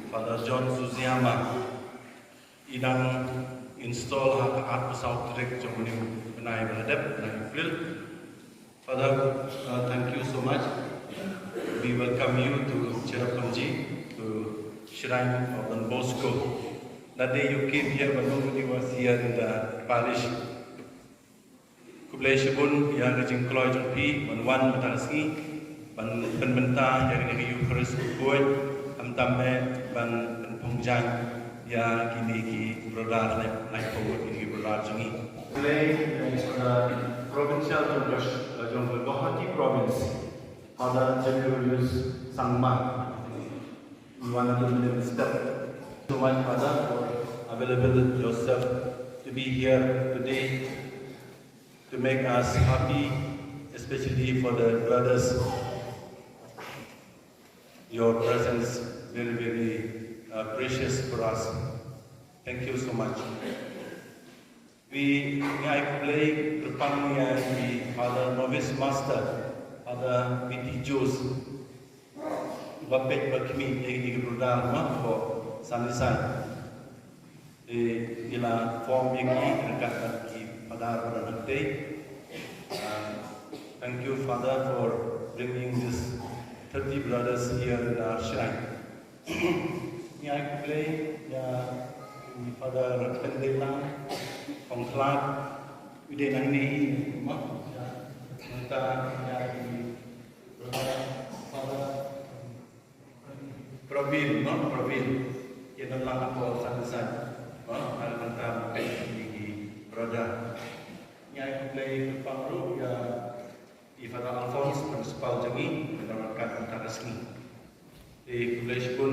Father John Suziama idang install hak pesawat direct jom ni benai berhadap benai April. Father, thank you so much. We welcome you to Cherrapunji, to Shrine of Don Bosco. That day you came here, but nobody was here in the parish. Kublai Shibun yang rejing kloy jong pi, ban batansi, ban benta yang ni Eucharist kuat, tamtame ban pengjang yang kini ki brodar naik forward kini brodar jongi. Kublai is the provincial jong Guwahati province. Father Julius Sangma, one of the minister. So much, Father, for available yourself to be here today to make us happy, especially for the brothers. Your presence very, very precious for us. Thank you so much. We play the Father Novice Master, Father Viti Jus, Bapet Bakmi, Egi Brudar, for Sanisan. Ila form Yaki, Rekat Ki Padar Baranate. Thank you, Father, for bringing these 30 brothers here in our shrine. I play Father Pendela, Hong Clark, Udenang Nehi, Father Pravil, not Pravil, yang dalam apa sangat Almantar brother. I play Pangru, Father Alphonse jong sepal jangi menawarkan antara sini. Di kuliah pun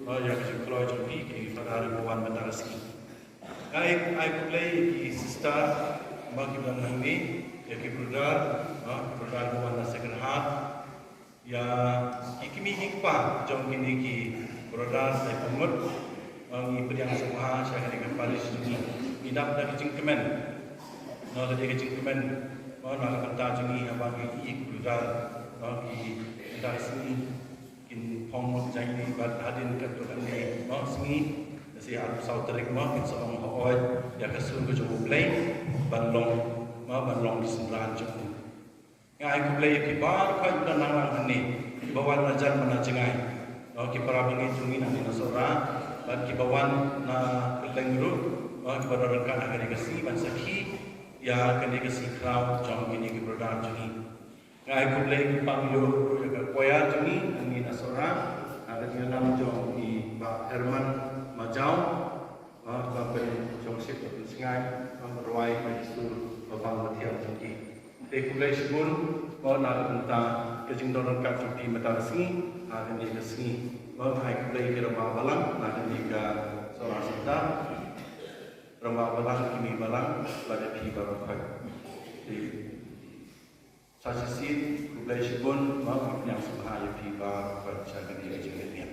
yang kejukloi jong pi ki fadari bawan antara sini. Ai kuliah ki sister bagi bilang ni ya ki brother bawan second heart ya ikimi ikpa jong kini ki brother saya pemut ngi priang semua saya dengan Paris ini minap dari cingkemen no dari cingkemen nak kata jengi abang i brother ki dari sini kin pom jangi bad hadin kat tu ni sini si alu sauterik kin seorang hooi ya kesun ke jauh play banlong di sembilan jauh ngai ku play ki bar kai dan nang ni bawan rajan mana jengai ki para bengi jungi nang nasora dan kibawan na kelengru ki pada rekan akan dikasih ban sakhi ya akan dikasih crowd jom ini ki produk jungi ngai ku play ki pangyo ya koya jungi nang nasora ada dia nam jom di Pak Herman Majau Bapak Joseph Singai Roy Maisur Bapak Matiam jungi kulai sebun nak tentang kejengdoran kat jungi matarasi akan dikasih hai kulai kira balang nak diga seorang sita ramah balang kini balang pada pi barokai di sasisi kulai sebun yang sebahaya pi barokai jangan dia jengetnya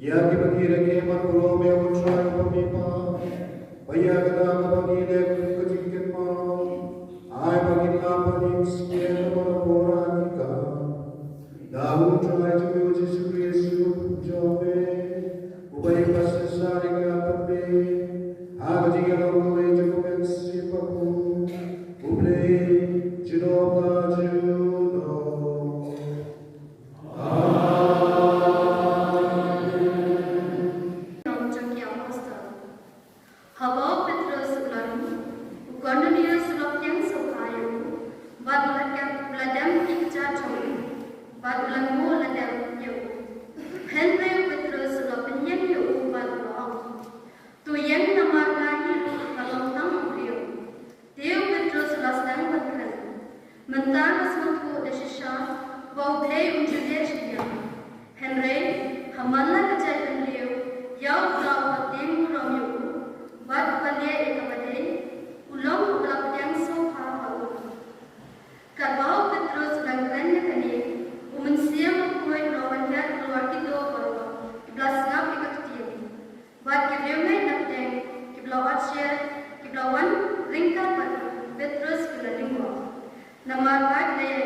Ya kibagire ke makulo me unsay pamipa. Paya kada kabagile kujikit ma. Ay pagila panim siya mapora ka. Dahu try to be Jesus Christ jobe. Ubay pasasari ka pape. Agaji ka logo e jo pensi paku. Uble jinoba juno. Habau Petrus ulang, Cornelius ulok yang sopayu, bad ulang ladam ikja chong, bad ulang mo ladam yu. Henry Petrus ulok penyeng yu bad ulang, tu yang nama lagi kalong tang yu. Teo Petrus ulas dang bakran, mentar asmatku desisha, bau play unjude chiya. Henry hamala kecai penliu, yau kau patim rom yu. Bad palia ekabade, ulong ulap yang sopa bau. Kabau Petrus langkrannya kani, umensia mengkuai lawan dan keluar kita bawa, kiblas ngap ikaktian. Bad kiblauai napteng, kiblau asyir, kiblauan ringkat badu, Petrus kibla lingwa. Nama bad laya,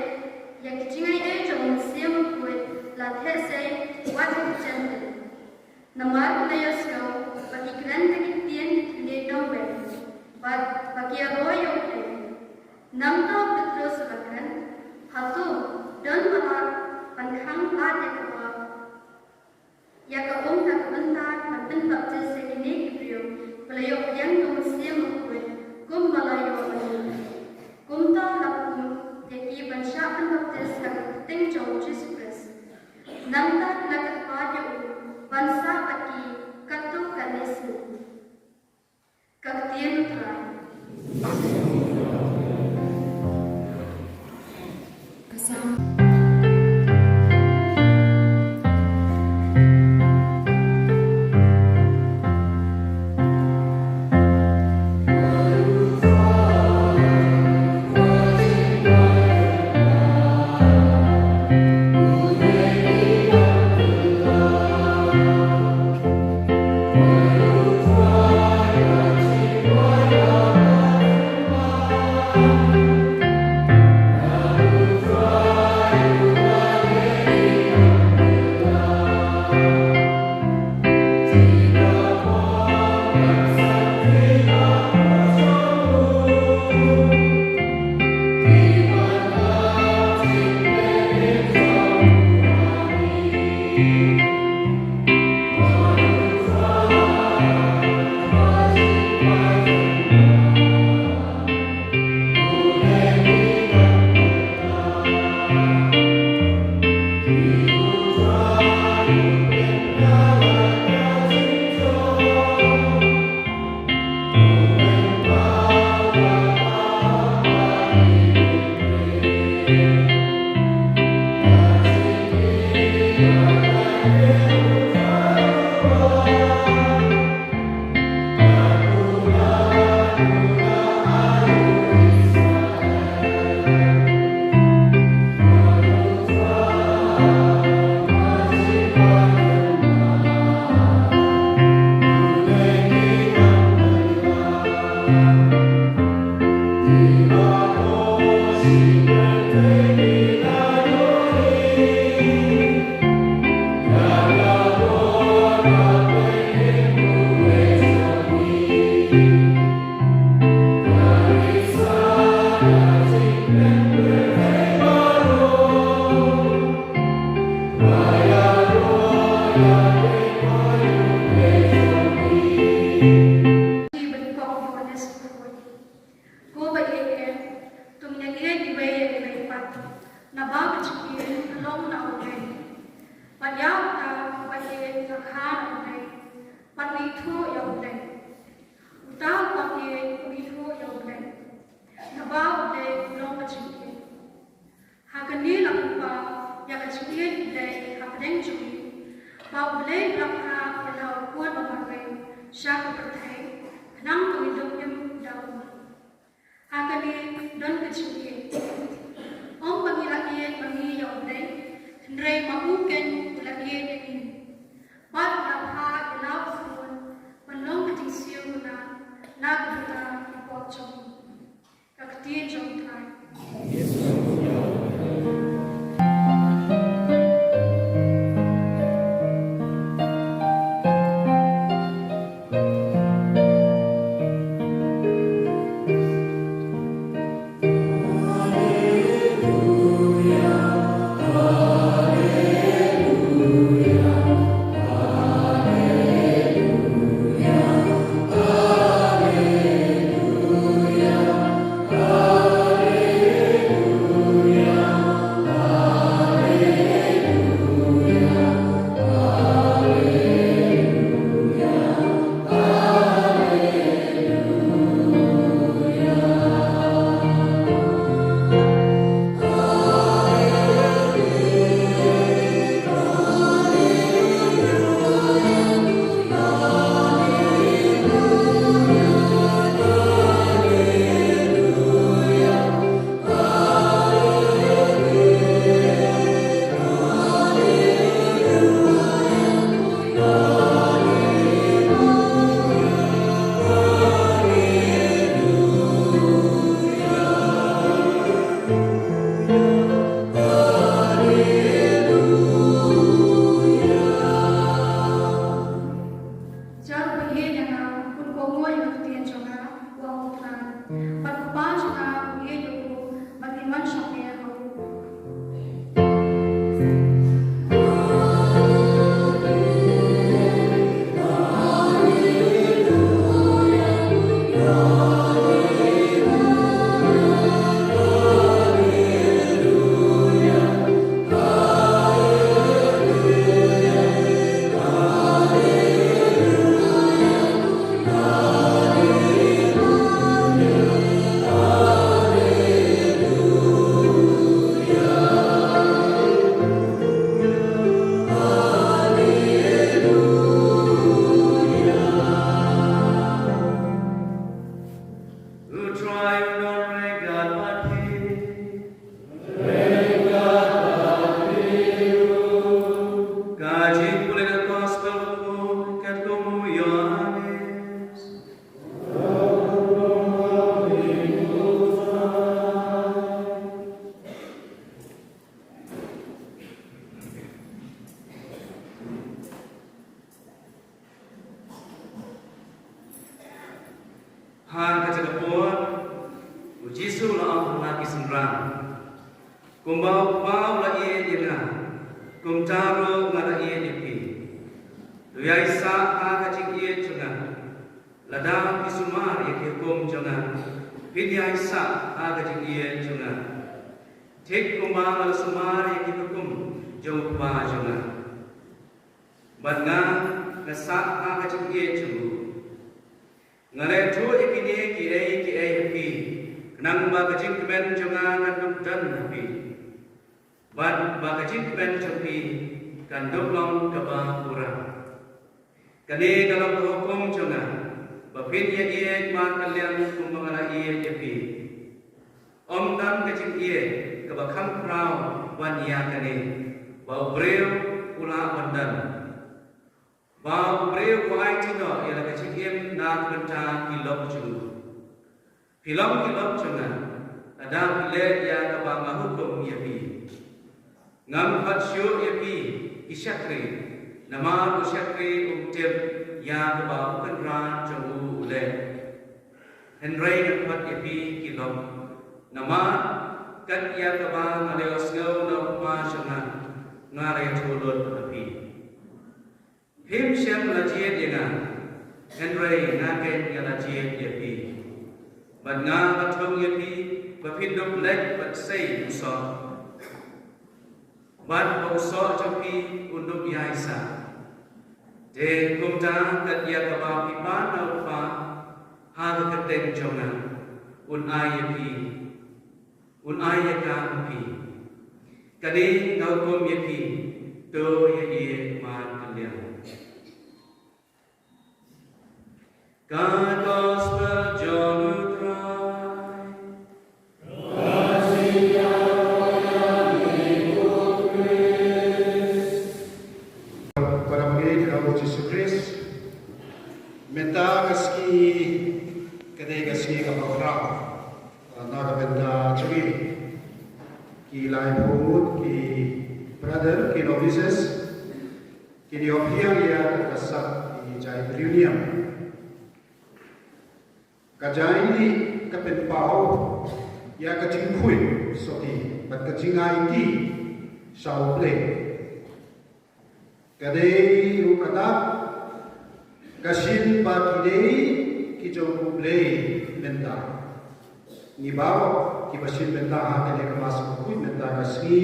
yang kicingai ejo umensia mengkuai, lathe say, wajah jantan. Nama laya sekau, bagi kran takitian di dongwen, bagi arroyo play. Namto Petrus bahkan, hatu dan malah pankhang lada kapa. Ya kaum tak bentar, mantan baptis segini kibrio, pelayok yang manusia mengkuat, kum balayo bani. Kum tau lakum, yaki bansyakan baptis kak ting jauh Jesus. Namta lakat pada bangsa bagi katu kanesu. Kaktian utara. Andre mau kan lagi ini, bad Israel. Kumbau pau la ie ina, kumtaro ngara ie ipi. Tuyai sa aga cik ie jungan, ladang isumar ye hukum jungan, pinyai sa aga cik ie jungan. Tik kumbang ala sumar ye hukum jumpa jungan. Badnga ngasa aga cik ie jungu. Ngale tu ikini ki happy, nang bagajik ben jungan ngandung dan happy. Bad bagajik ben happy, kandung long kaba kurang. Kani dalam hukum jungan, bapin ye ie mat kalian kumbangala ie happy. Om dan kajik ie kabakam prau wan ya kani, bau breu pula bandan. Bau breu kuai tino ialah kajik ie nak benta kilop jungu. Film jungan, ada pilih ya kabang hukum yapi. Ngam hatsyo yapi isyakri, nama usyakri umtib ya kabang kenra jungu ule. Henry dapat yapi kilom, nama kat ya kabang aleos ngau nama jungan ngarai tulut yapi. Him siap lajiat dengan Henry ngaken ya lajiat yapi. But nga batong yapi, bapindok lek but say usor. But usor japi unduk yaisa. De kumta kat ya kabang pipan na upa, haga kateng jongan, unay yaka api. Kani ngaukum yapi, to yaye man kalian. God Gospel John Menta kaski kadai kaski kapakra naga benda curi ki lain pun ki brother ki novices ki diopiang ya kasak ki jai reunion kajai ni kapen pau ya kacing kui soti bat kacing IT sau play kadai rukadak Kasin bakidei ki jong play menta ni bawa ki basin menta ha ke masuk kui menta kasni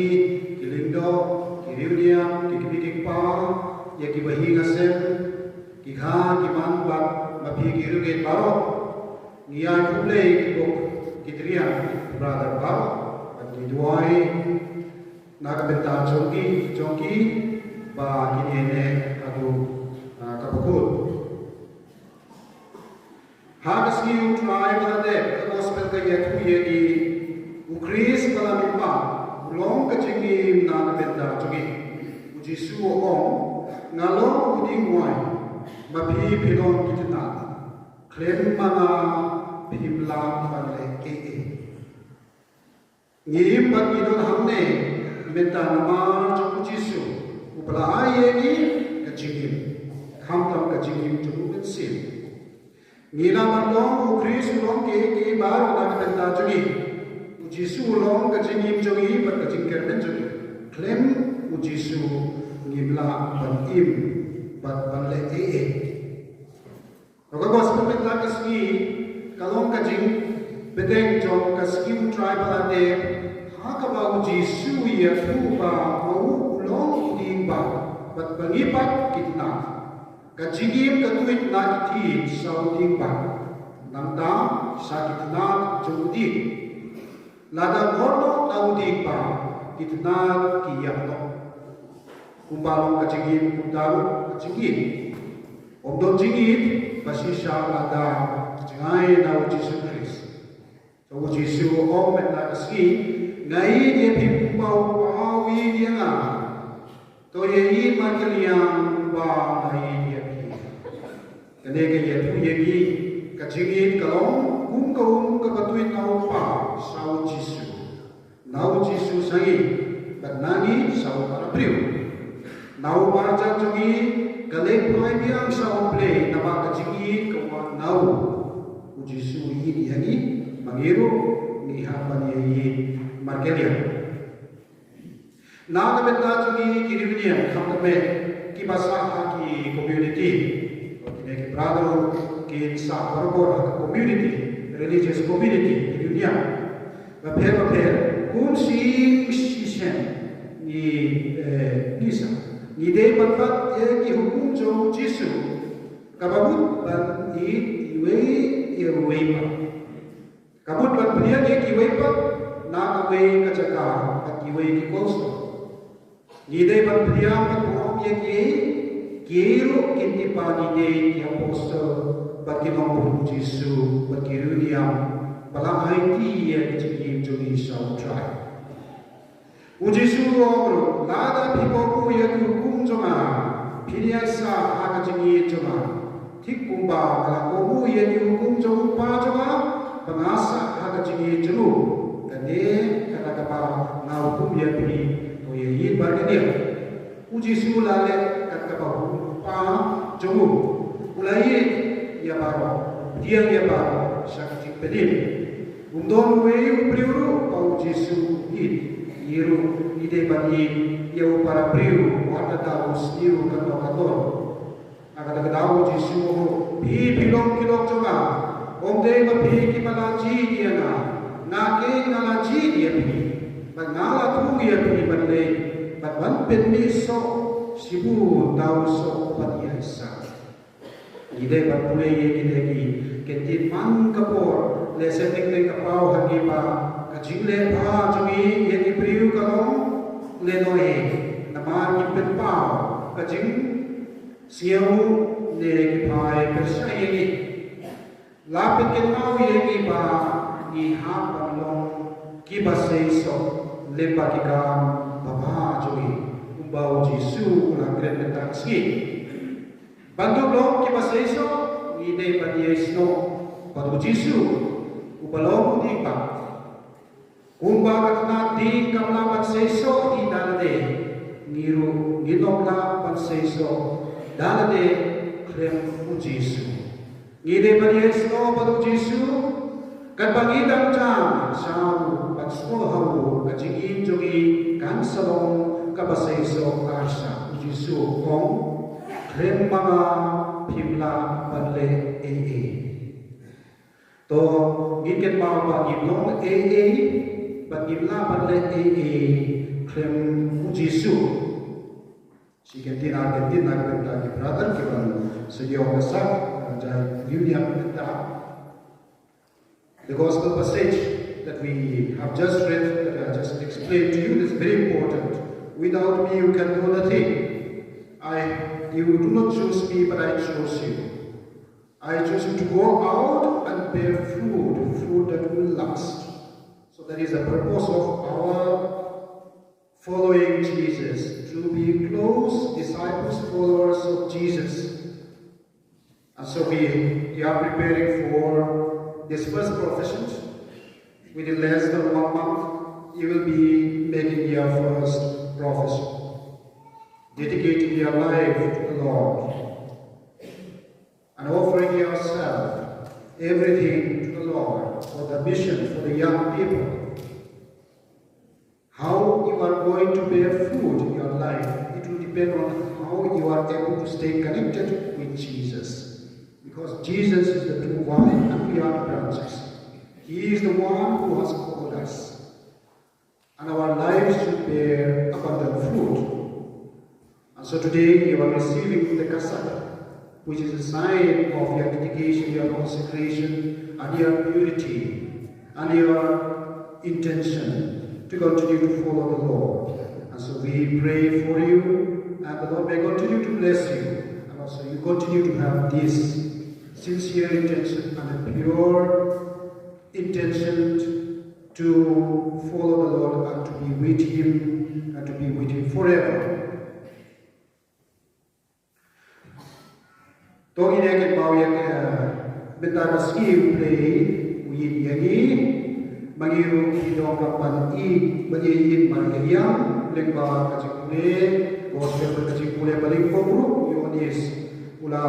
ki lindo ki riunia ki kipik pa ya ki bahi ngasem ki kha ki man ba mapi ki ruge baro ni ya ku play ki bok ki tria brother baro ki duai naga menta jongki ba ki ne adu kapukut Hagas ki utrai balade gospel ka yetu yedi ukris balamimpa ulong kachingi na benda chugi ujisu ong ngalong uding wai mapi pilon kitna klem mana pimla panle ke ngim pat idon hamne benda nama ujisu upala ayeni kachingi khamtam kachingi chugu sin Nila mandong ukris ulong ke baru nak benda jogi, ujisu ulong kacingim jogi berkacingker men jogi, klaim ujisu ngimla batim bat banle Kalau gospel benda kasni kalong kacing bedeng jong kaskim tribal ade hakaba ujisu ya tuba mau ulong udimba bat bangipat kitna. Kajigim katuit na kiti sa uding ba, namda sa kitna jumudi. Lada morno na uding ba, kitna kiyakno. Kumbalong kajigim kundaro kajigim. Omdon jingit, basisya lada jingay na ujisu Chris. So ujisu om et na kaski, ngayon ye pimpaw pahawi niya nga. To ye makaliyang ba ngayon Kanega yetu yegi kajingit kalong kabatuin nau pa sau Jisu sangi Bagnani sau parapriu Nau marjan jungi galek prai biang sau play nama kajingit kawan nau Jisu ini yangi mangiru ni hapan ye Markelia. Na ka benda jungi kiriunia khamtame ki basa ki community ki brother ki sa barabor community religious community dunia ba pher kun si shen ni sa ni dei pat ye ki hukum jo Jesu kabut ban i wei pa kabut ban pria ye ki wei pa na ka wei ka chaka ka ki wei ki kosto ni dei ban pria pat ko ye ki kiro kinti pa ni dei ki apostle ba ki nom Jesu ba ki runia bala ai ti ye ki jo ni shall try Jesu ro la da people ku ye ku kum jo ma phiria sa ha ka jingi jo ma thik kum ba bala ko mu ye ku kum jo pa jo ma bangasa ha ka jingi jo ka ne ka ka ba na kum ye pi to ye yi ba ke dia Jesu la le ka ka ba pa jo mu ulai ya ba dia ya ba shakti pedin undon we priuru au Jesu Iru ide bani yau para priu wata taus iru kato agak tahu Jesu pi pilong kilok coba omde ma pi ki malaji dia na ke ngalaji dia pi bangala tu dia pi banle ban pen mi so sibu tahu so patia isa ide bapule ye ki ketin man kapor le setek le kapau hagi pa kajile pa jumi ye ki priu kalong le noe nama ki pen pa kajing siau le ki pai persa ye ki la pe ke pau ye ki pa ni ha palong ki ba sei so le pa ki ka baba jumi umbau Jesu la gren ta ski bantu blong ki ba sei so ni dei pa ye sno pa Jesu upalong di pa kumba katna di kamla pan seiso di dalade ngiru ngidokla pan seiso dalade krem u Jesu ngide pan yeso padu Jesu kan pangidang jam samu pan sohawu kajigin jogi kan salong kabaseiso karsa u Jesu kong krem mga pimla panle to giket mau pa giblong bagimla panle krem Jesu si kentin Argentina kan ki brother ki ban seyo besar jai dunia kita the gospel passage that we have just read that I just explained to you is very important. Without me you can do nothing. You do not choose me but I chose you. I choose you to go out and bear fruit that will last. So that is the purpose of our following Jesus, to be close disciples, followers of Jesus. And so we are preparing for this first profession. Within less than 1 month, you will be making your first profession, dedicating your life to the Lord, and offering yourself, everything to the Lord, for the mission, for the young people. How you are going to bear fruit in your life, it will depend on how you are able to stay connected with Jesus. Because Jesus is the true vine and we are the branches. He is the one who has called us. And our lives should bear abundant fruit. And so today you are receiving the kasada, which is a sign of your dedication, your consecration, and your purity, and your intention to continue to follow the Lord. And so we pray for you, and the Lord may continue to bless you, and also you continue to have this sincere intention and a pure intention to follow the Lord and to be with Him and to be with Him forever. Togi ne ke pau ya ke beta kaski play wi yagi magiru ki do kapan I bagi yin margeria lekba kachikule gospel kachikule balik pogru yonis ula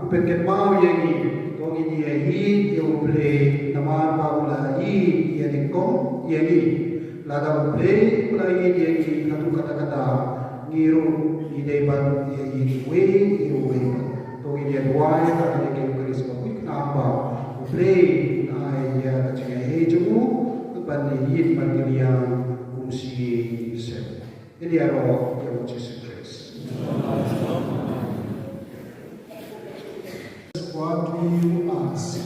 upen ke pau yagi to togi dia hi eu play nama paula hi dia ni kom dia ni lada play pula hi dia ni satu kata-kata ngiru di depan dia hi we togi dia dua kata dia ke keris quick namba play ai ya kacang hi jemu ban hi materia fungsi sel ini aro yang Jesus Christ. What do you ask?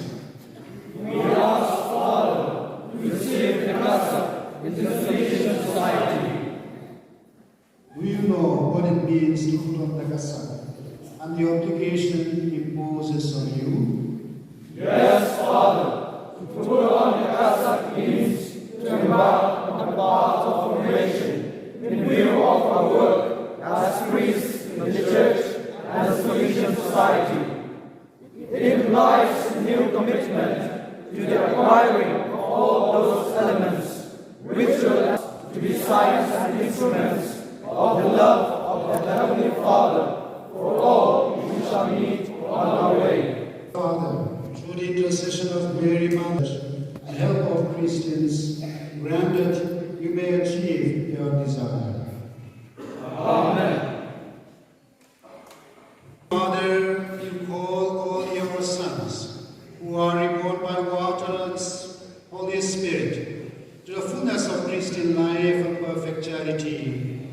We ask, Father, to receive the Casa into the Salvation Society. Do you know what it means to put on the Casa and the obligation it imposes on you? Yes, Father, to put on the Casa means to embark on the path of formation in view of our work as priests in the Church and the Salvation Society. It implies a new commitment to the acquiring of all those elements which will to be signs and instruments of the love of the Heavenly Father for all who shall meet on our way. Father, through the intercession of Mary Mother and help of Christians, grant that you may achieve your desire. Amen. Father, you call all your sons who are reborn by water and Holy Spirit to the fullness of Christian life and perfect charity.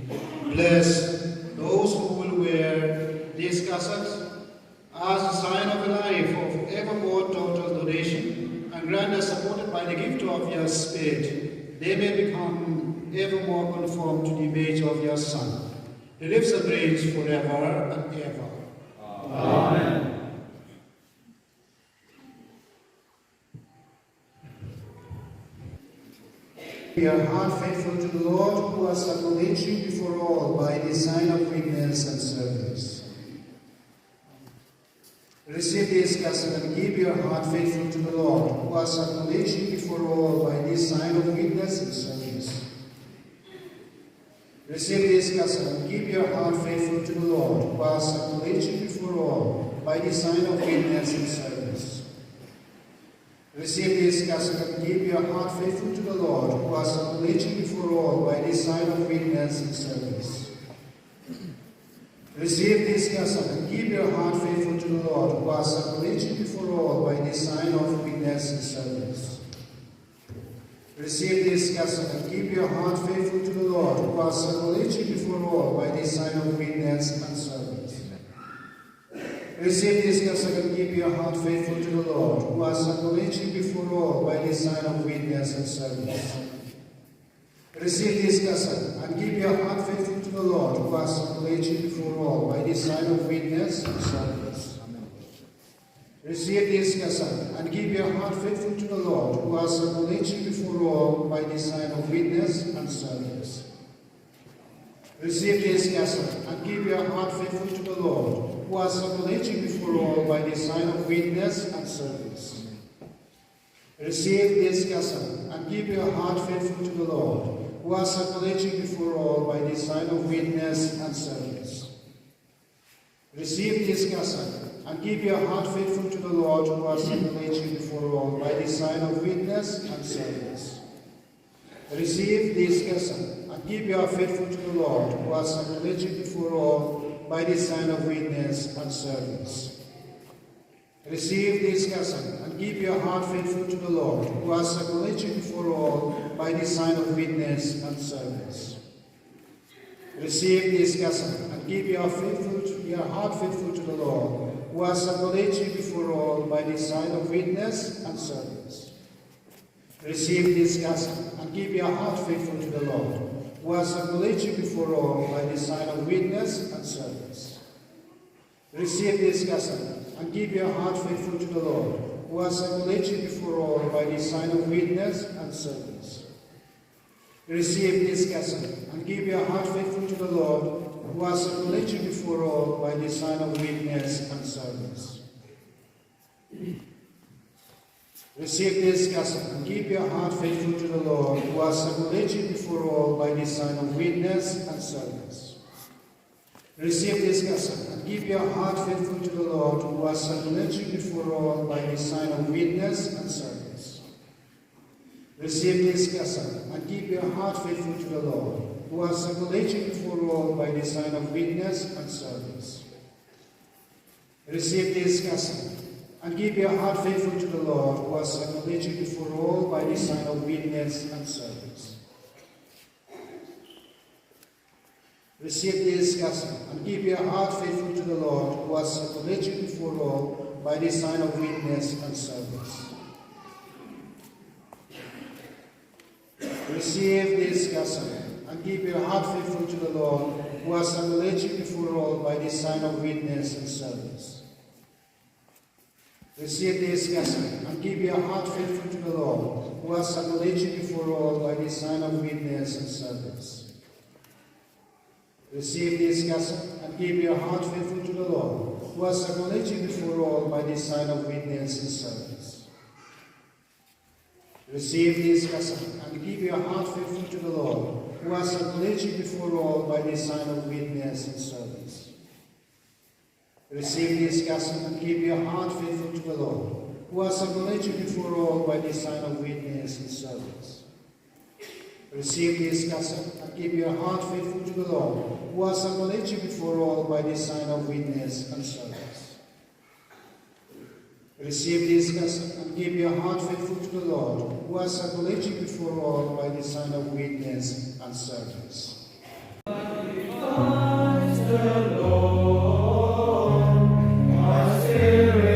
Bless those who will wear these cassocks as a sign of a life of evermore total donation, and grant us, supported by the gift of your Spirit, they may become ever more conformed to the image of your Son, who lives and reigns forever and ever. Amen. We are heart faithful to the Lord, who has acknowledged you before all by the sign of witness and service. Receive this casket and keep your heart faithful to the Lord, who has acknowledged you before all by this sign of witness and service. Receive this casket and keep your heart faithful to the Lord, who has acknowledged you before all by this sign of witness and service. Receive this casket and keep your heart faithful to the Lord, who has acknowledged you before all by this sign of witness and service. Receive this casket and keep your heart faithful to the Lord, who has acknowledged you before all by this sign of witness and service. Receive this casket and keep your heart faithful to the Lord, who has acknowledged you before all by this sign of witness and service. Receive this casket and keep your heart faithful to the Lord, who has acknowledged you before all by this sign of witness and service. Receive this casket and keep your heart faithful to the Lord, who has acknowledged you before all by this sign of witness and service. Receive this casket and keep your heart faithful to the Lord, who has acknowledged you before all by this sign of witness and service. Receive this casket and keep your heart faithful to the Lord, who has acknowledged you before all by this sign of witness and service. Receive this casket and keep your heart faithful to the Lord, who has acknowledged you before all by this sign of witness and service. Receive this casket and keep your heart faithful to the Lord, who has acknowledged you before all by this sign of witness and service. Receive this casket and keep your heart faithful to the Lord, who has acknowledged you before all by this sign of witness and service. Receive this casket and keep your heart faithful to the Lord, who has acknowledged you before all by this sign of witness and service. Receive this casket and keep your heart faithful to the Lord, who has acknowledged you before all by this sign of witness and service. Receive this casket and keep your heart faithful to the Lord, who has acknowledged you before all by this sign of witness and service. Receive this casket and keep your heart faithful to the Lord, who has acknowledged you before all by this sign of witness and service. Receive this casket and keep your heart faithful to the Lord, who has acknowledged you before all by this sign of witness and service. Receive this casket and keep your heart faithful to the Lord, who has acknowledged you before all by this sign of witness and service. Receive this blessing and keep your heart faithful to the Lord, who has acknowledged you before all by the sign of witness and service. Receive this blessing and keep your heart faithful to the Lord, who has acknowledged you before all by the sign of witness and service. Receive this blessing and keep your heart faithful to the Lord, who has acknowledged you before all by the sign of witness and service. Receive this blessing and keep your heart faithful to the Lord, who has acknowledged you before all by the sign of witness and service. Receive this blessing and keep your heart faithful to the Lord, who has acknowledged you before all by the sign of witness and service. Receive this blessing and keep your heart faithful to the Lord, who has acknowledged you before all by the sign of witness and service. Receive this blessing and keep your heart faithful to the Lord, who has acknowledged you before all by the sign of witness and service. Receive this blessing and keep your heart faithful to the Lord, who has acknowledged you before all by the sign of witness and service. Receive this blessing and keep your heart faithful to the Lord, who has acknowledged you before all by the sign of witness and service. Receive this blessing and keep your heart faithful to the Lord, who has acknowledged you before all by the sign of witness and service. Receive this blessing and keep your heart faithful to the Lord, who has acknowledged you before all by the sign of witness and service. My spirit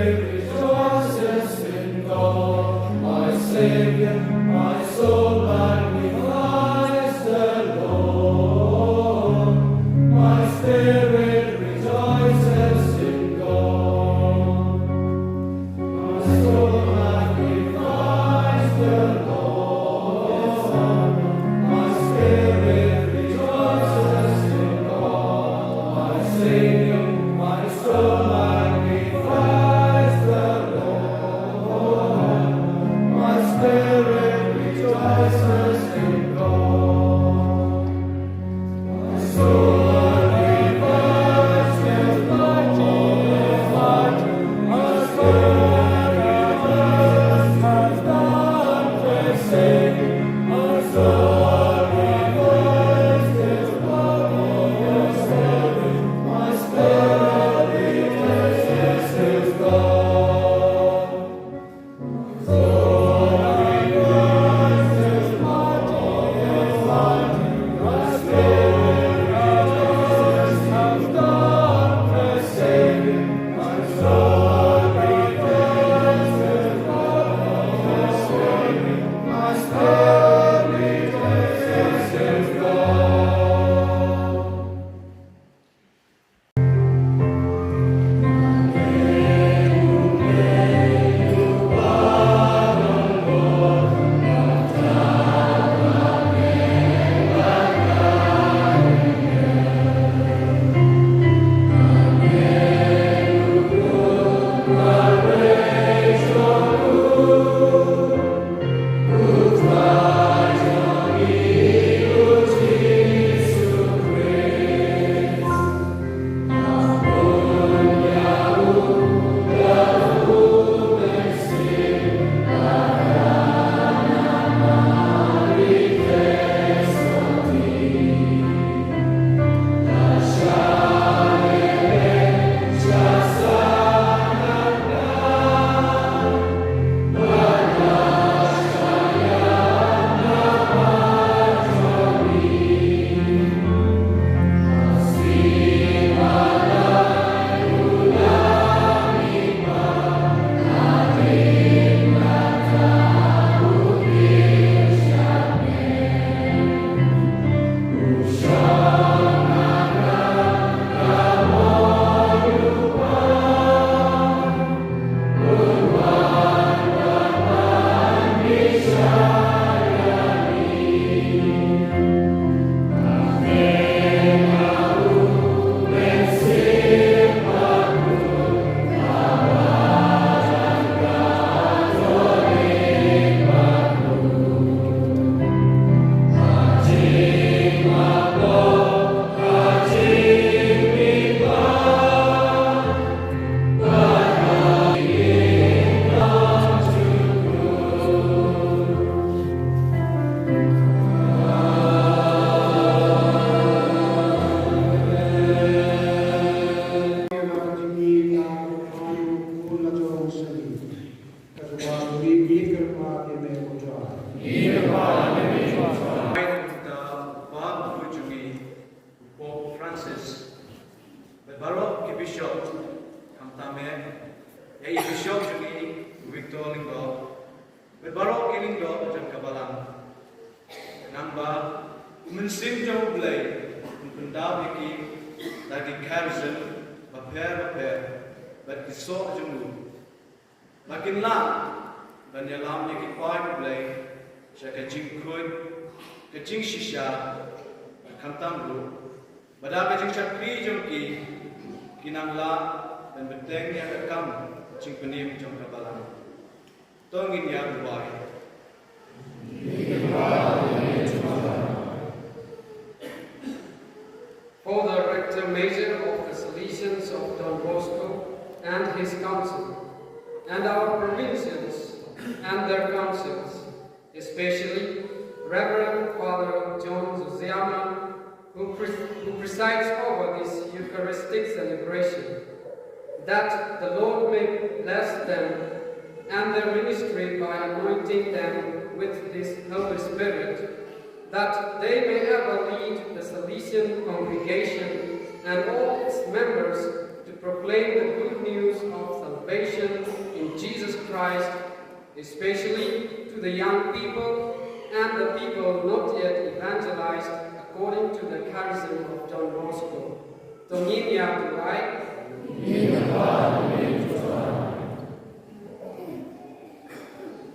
Bishop Kamtame, Yai Bishop Juni, Victor Linggo, Berbarok Linggo, Jam Kabalang, Namba, Umensim Jauh Belai, Umpendam Yaki, Lagi Harrison, Baper, Berkisok Jemu, Makin Lam, Banyalam Yaki Pai Belai, Syaka Jing Kuit, Kajing Shisha, Kamtam Group, Badaka Jing Chakri Jomki, Kinangla, dan Beteng yang rekam, Jing Penim Jom Kabalang. Tongin yang Dubai. For the Rector Major of the Salesians of Don Bosco and his council, and our provincials and their councils, especially Reverend Father John Zuziama, who presides over this Eucharistic celebration, that the Lord may bless them and their ministry by anointing them with this Holy Spirit, that they may ever lead the Salesian congregation and all its members to proclaim the good news of salvation in Jesus Christ, especially to the young people and the people not yet evangelized according to the charism of Don Bosco. Tongin ya Tuhan.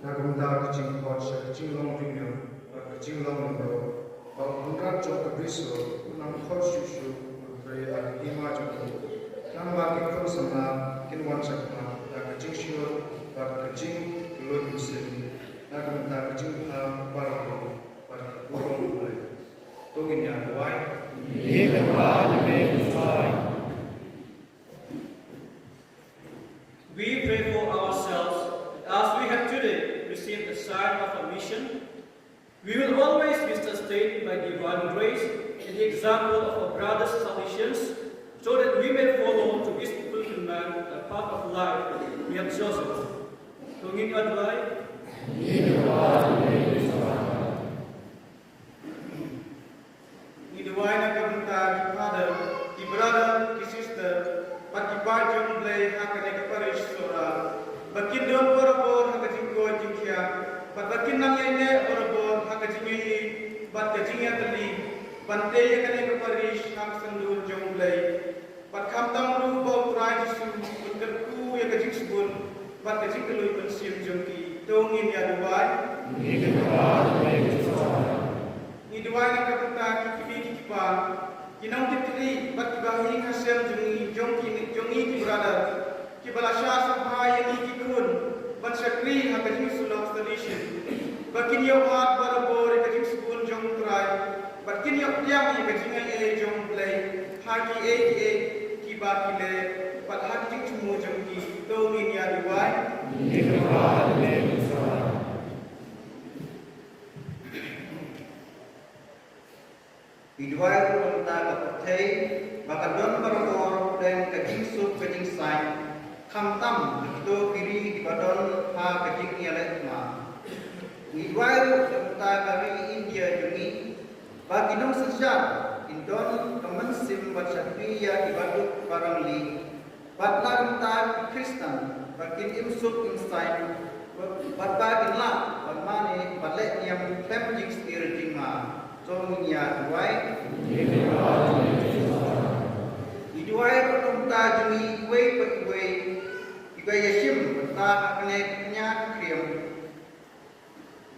Nakumta kecing pot kecing long dunia, kecing long ndo, bang angkat jok kebriso, nang kot susu, beri ada ima jok, nang bagi kau sama, kinwan sakma, kecing syur, kecing gelut mesin, nakumta kecing parang, burung mulai, tungin yang kuai. We pray for ourselves that as we have today received the sign of our mission, we will always be sustained by divine grace and the example of our brothers Salesians, so that we may follow to his fulfillment the path of life we have chosen. Tungin advai. Idwai na kabunta ki father, ki brother, ki sister, pati bajong blay hakane ka parish sora, bakin don borobor hakajing ko jingkya, bakin nang yene borobor hakajing bat kajing tali, bante yakane ka parish hak sandur jong blay, pat kamtam ru bau prai jisu, berku yakajing subun, bat kajing kelui pensim jongki, tongin ya dubai. Idwai na kabunta ki kipa, kinang titri bat bahi kasem jongi ki brother, ki balasha sabha yani ki kun, bat sakri hakajing sulok Salesian, bakin yawat barabor hakajing subun jong trai, bakin yakyam hakajing ay jong play, haki ki ba kile, bat hakajing chumu jongki, tongin ya dubai. Idwai kumta kapatay, makadon barokor dan kajing sup kajing sain, kamtam ito kiri dibadon ha kajing ialet ma. Idwai kumta kami India jungi, baginong sejak indon kemen sim bacapiya dibaduk barang li, batla kumta Kristen, bagin imsup insain, bat bagin la, bat mane balet yang klem jing stir jing ma. Tongin ya duai. Iduai pertumta jumi iwe iwe yashim benta akne nya kriam.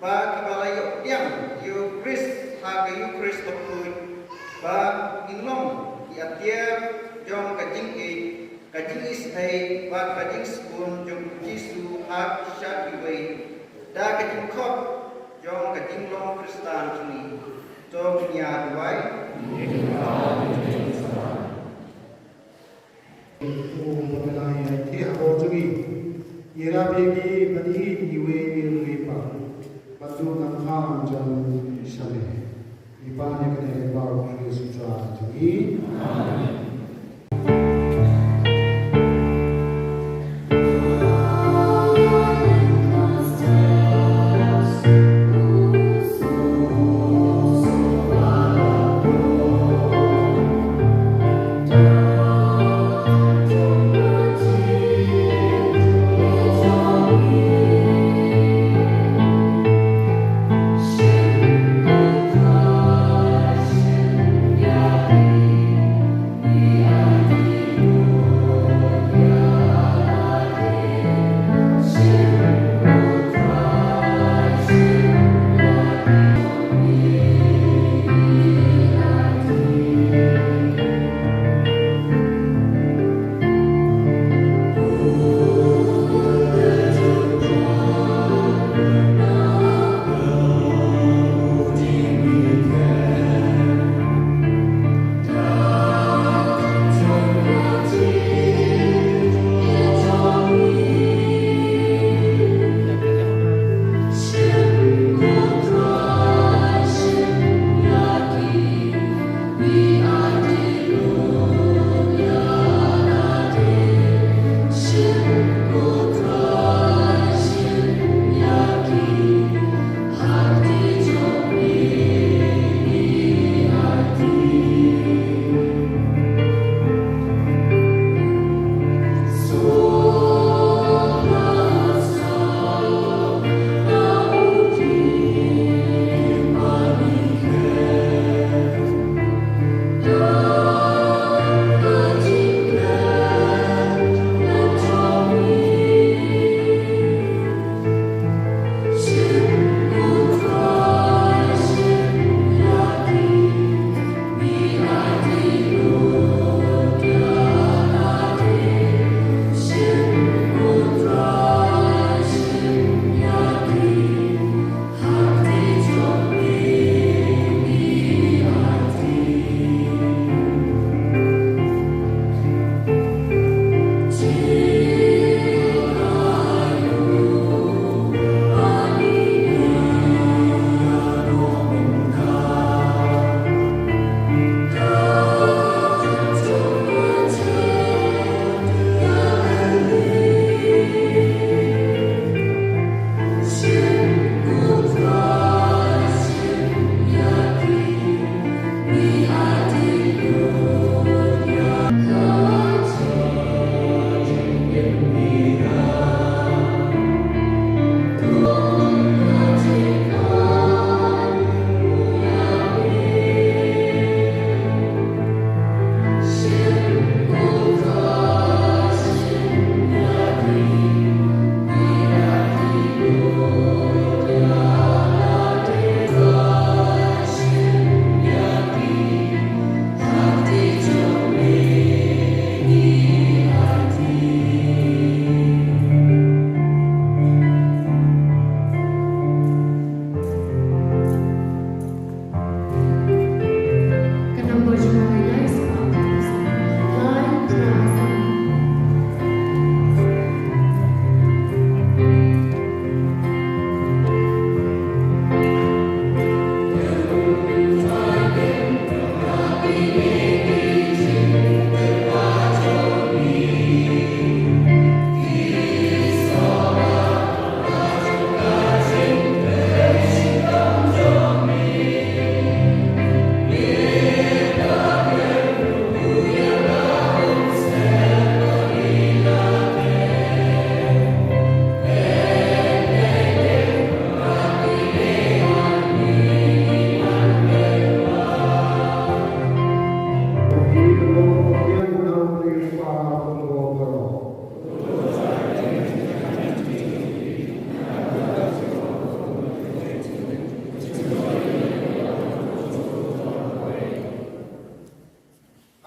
Ba kibalay tiang yu Chris ha yu Chris tokui. Ba inlom yatia jong kajing is ba kajing spoon jong Jisu ha syak iwe. Da kajing kop jong kajing long Kristan jumi. Tongin ya duai. Pembelaan yang juri, ira bagi bagi iwe iripa, bantu nangkam jam sale, ipanya kene baru Yesus juri.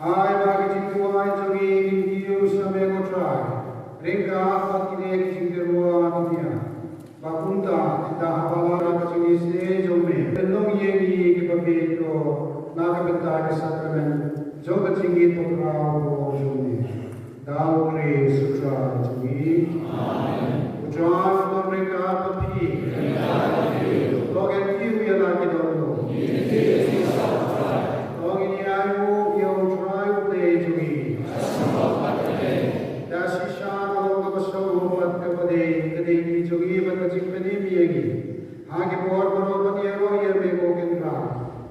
Ai bagi jingku ai jongi kiu same ko try. Rengka apa kini jingkerua dunia. Bakunta kita hafala ka jingi se jome. Belong yengi ki babito na ka benta ke sakramen. Joga jingi to krao jome. Dao kre sutra jingi. Amen. Ujan to rengka papi. Logan kiu ya lagi dolo. Long ini aku yang try play jungi. Dasi shana long kabasau homat kapade kade ni jungi bataching pani miyagi. Hage por baro baniero ye me ko kendra.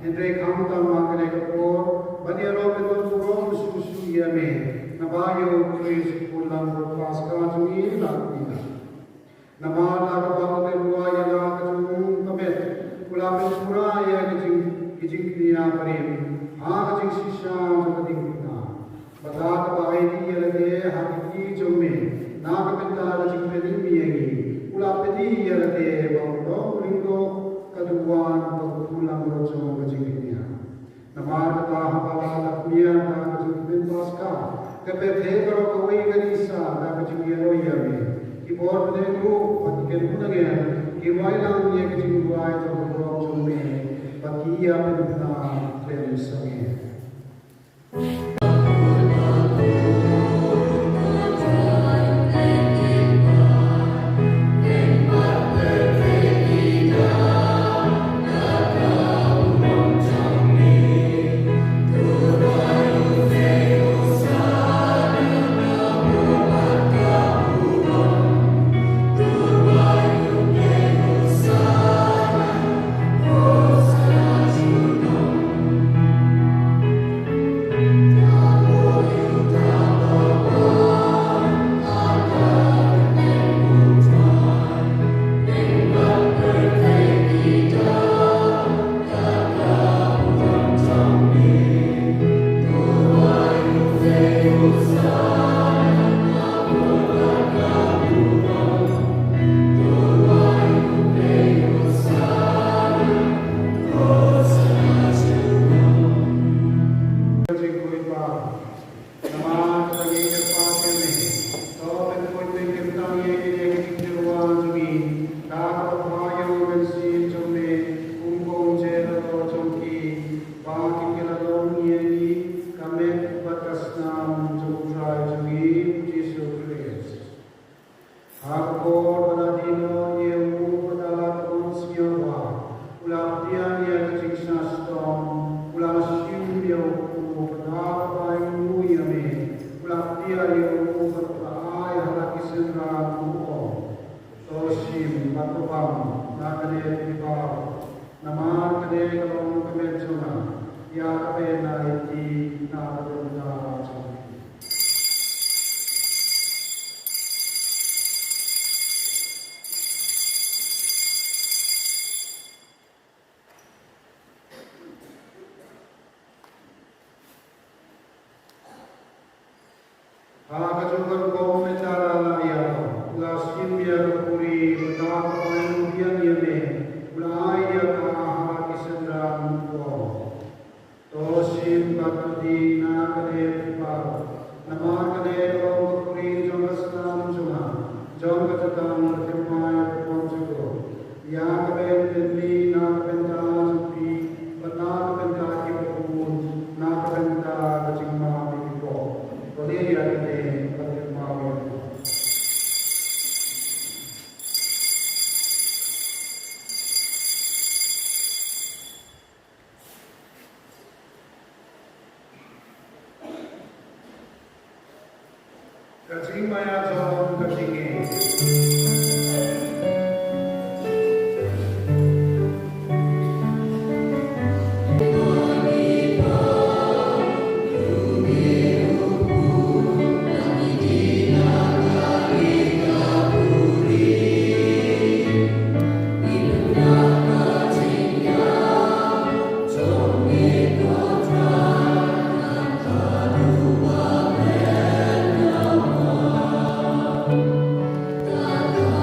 Endre khamta makane kapor baniero beton puro musu ye me. Nabayo kris pulang paska jungi lakina. Namala kabang terua ya la kajung kamet. Ulapin pura ya kijing kriya parim. हाँ जिंग शिष्या जगति गुना बता कबाई दी ये लगे हाथी जम्मे ना कबिता जिंग पेदी मियेगी उला पेदी ये लगे बाउंडो रिंगो कदुवान बकुलाम रोजो जिंग दुनिया नमार कता हवाला लपनिया ना जिंग पेद पासका कबे थे करो कोई गरीसा ना जिंग ये रोया में कि बोर्ड ने ग्रो पति के मुनगे कि वाइलाम ये जिंग वाइ जो ग्रो जम्मे बकिया पेदना Then singing. Kacing maya jom kacingnya. Thank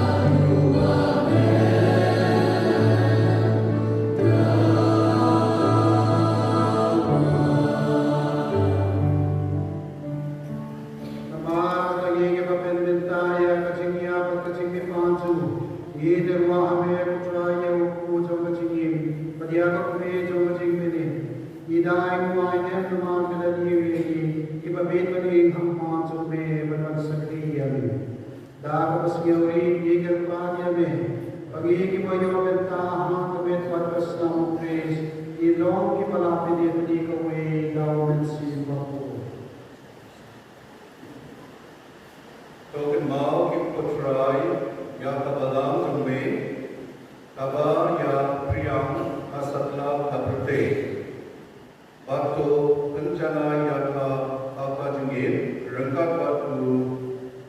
man kada niwi iba bet bani hamma chume banan sakri yami da ka sgiori diger pa yami pagi ki boyo benta hama ka bet wat kasam praise ilong ki palapi di padi ka we dawen si bapo Token mau ki potrai ya kabalam chume kaba ya priyam asatla kabrate Waktu rencana yata apa jengit rengkat waktu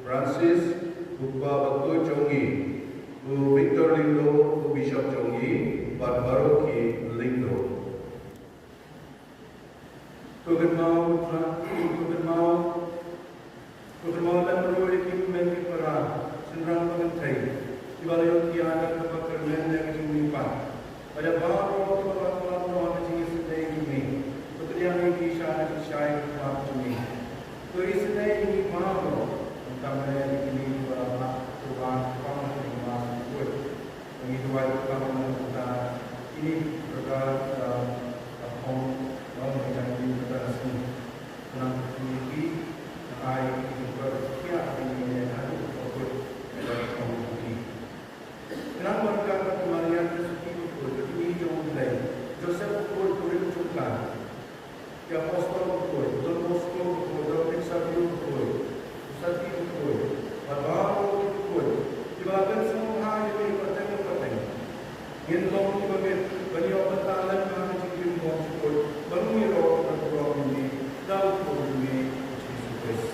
Francis Bupa Bakto Jongi Bu Victor Lindo Bu Bishop Jongi Bat Baroki Lindo Tugan mau dan perlu equipment di perang senang mengentai Ibarat tiada kepakermen yang jumpa pada baru kepakeran yang sedang ini yang ini sana syai waktu ini. Turisnya ini mahu utamanya ini berapa Tuhan kamu terima buat mengiduai kamu kita ini berkata home mau menjadi berkata senang memiliki air berkia ini ada untuk dari komuniti. Kenapa berkata kemarian rezeki itu ini jauh dari Joseph pun turun juga. Ya apostol betul, Don Bosco betul, Don Pixabio betul, Usati betul, Barbaro betul. Dibagian semua yang dipertengah-pertengah. Ginlong dibagian beliau bertalan kami cikin betul. Bangiro betul ini, Daud betul ini, Jesus Christ.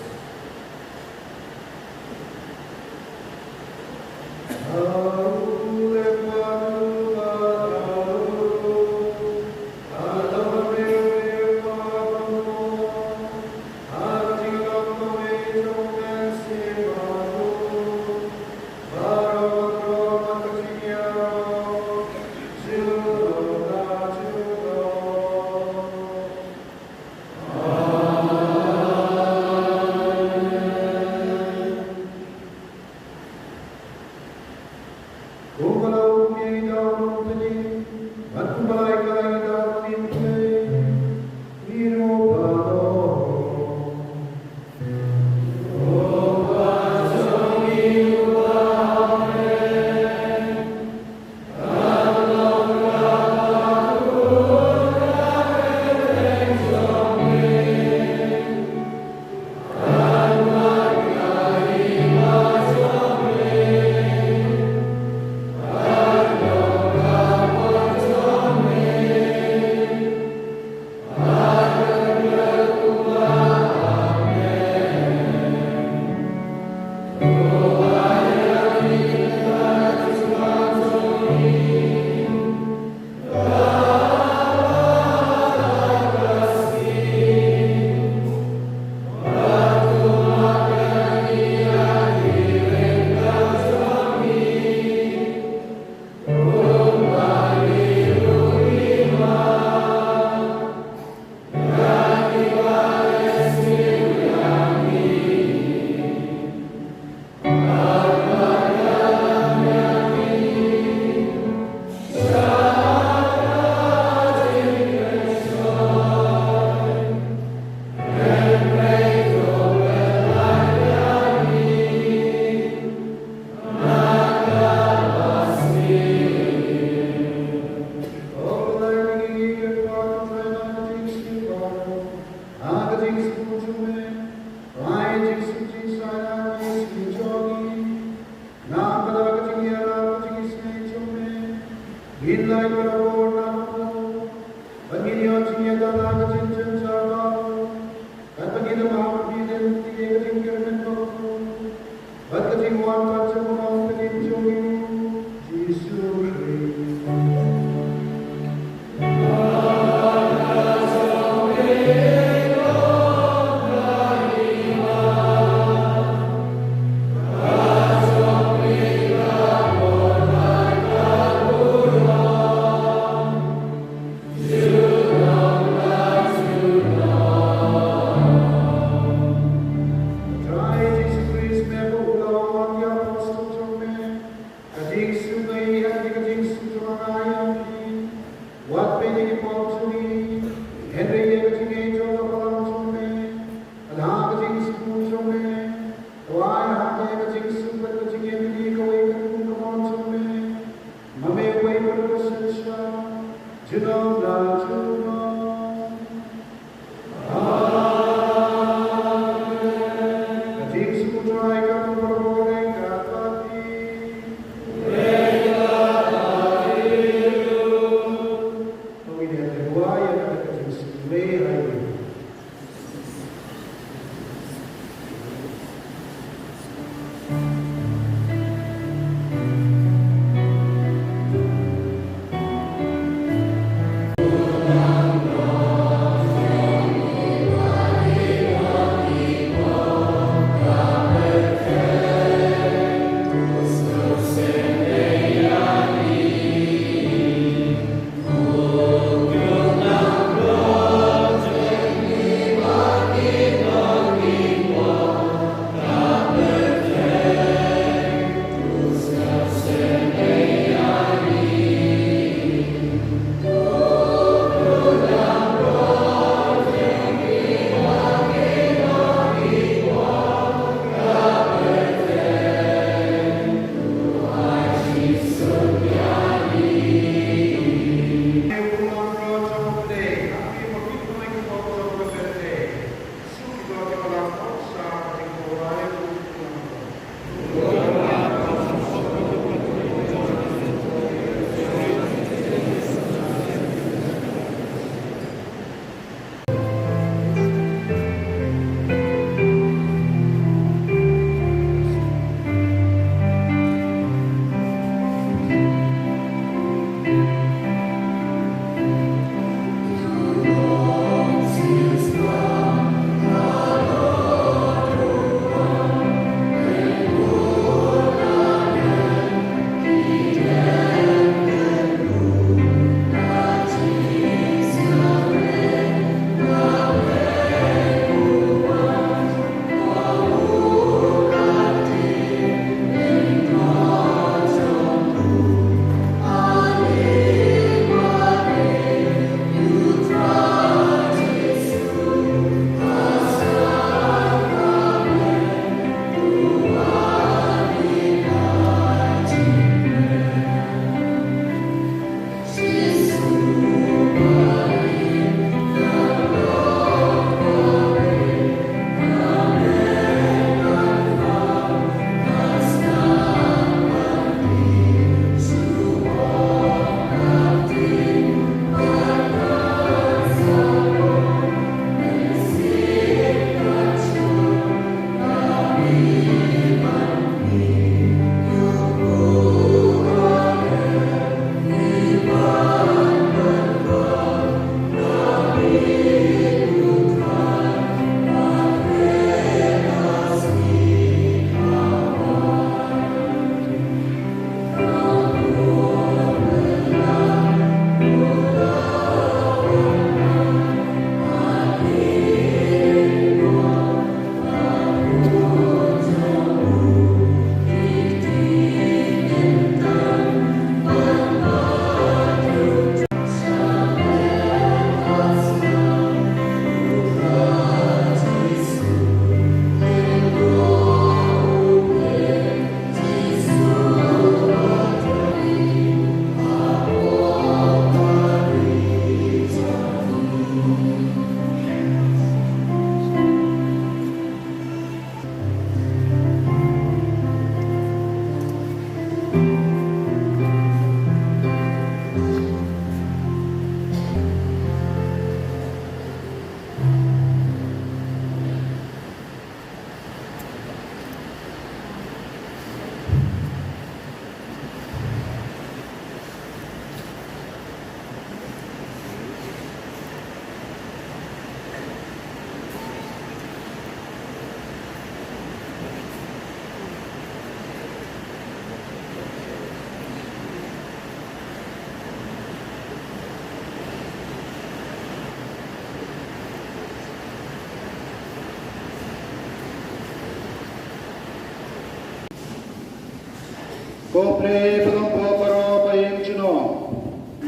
Kopre padong koparo payeng chino.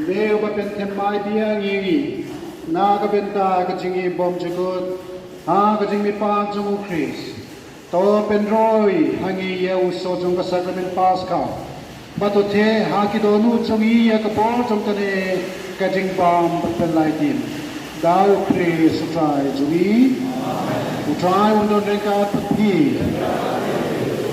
Leo ba penthem mai dia ngi. Na ka benta ka jingi bom jukut. Ha ka jing mi pa jungu Chris. To pendroi hangi ye uso jung ka sacrament pass ka. Bato the ha ki donu jungi ya ka por jung tane ka jing bom pen lai tin. Dao Chris utrai jungi. Utrai undon rengka pati.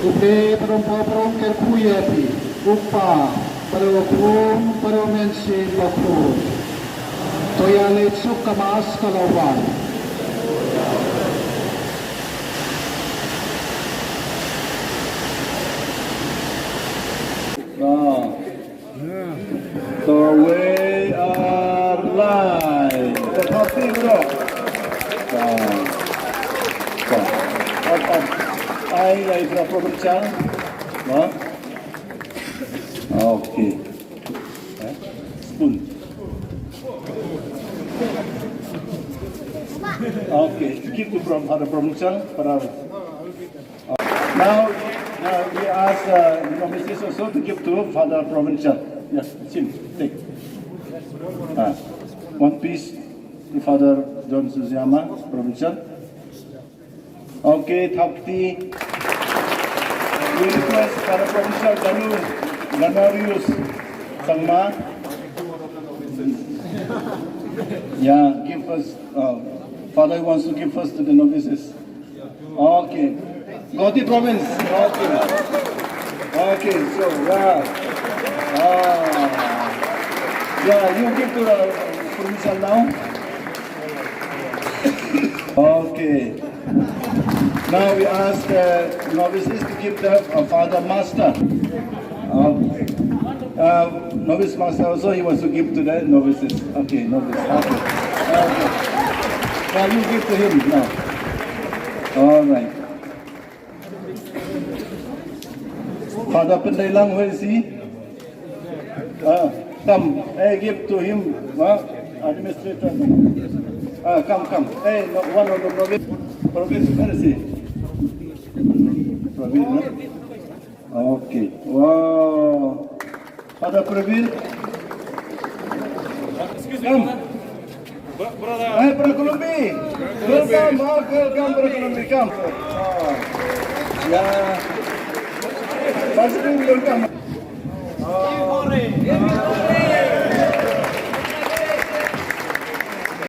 Upe padong koparo ker kuya pi. Upa Parokun Paromensi Bakun Toyalit Sukamas Kalawan The way our life. The coffee rock. I like the provincial. Okay. Spoon. Okay. Keep the provincial. Now we ask Mrs. also to give to Father Provincial. Yes, Sim, take. One piece to Father John Suziyama, Provincial. Okay, Thapti. We request Father Provincial Ganarius Sangma. Yeah, give us. Father wants to give us to the novices. Okay. Gauti province. Okay, so yeah, you give to the provincial now. Okay. Now we ask the novices to give the Father Master. Novice Master also, he wants to give to the novices. Okay, novice. Okay. Now you give to him now. All right. Father Pendailang, where is he? Come, hey, give to him, administrator. Come. Hey, one of the province, where is he? Province, no? Okay. Wow. Father Praveen. Come. Hey, Brother Columbi. Welcome, welcome, Brother Columbi. Come. Yeah. Welcome.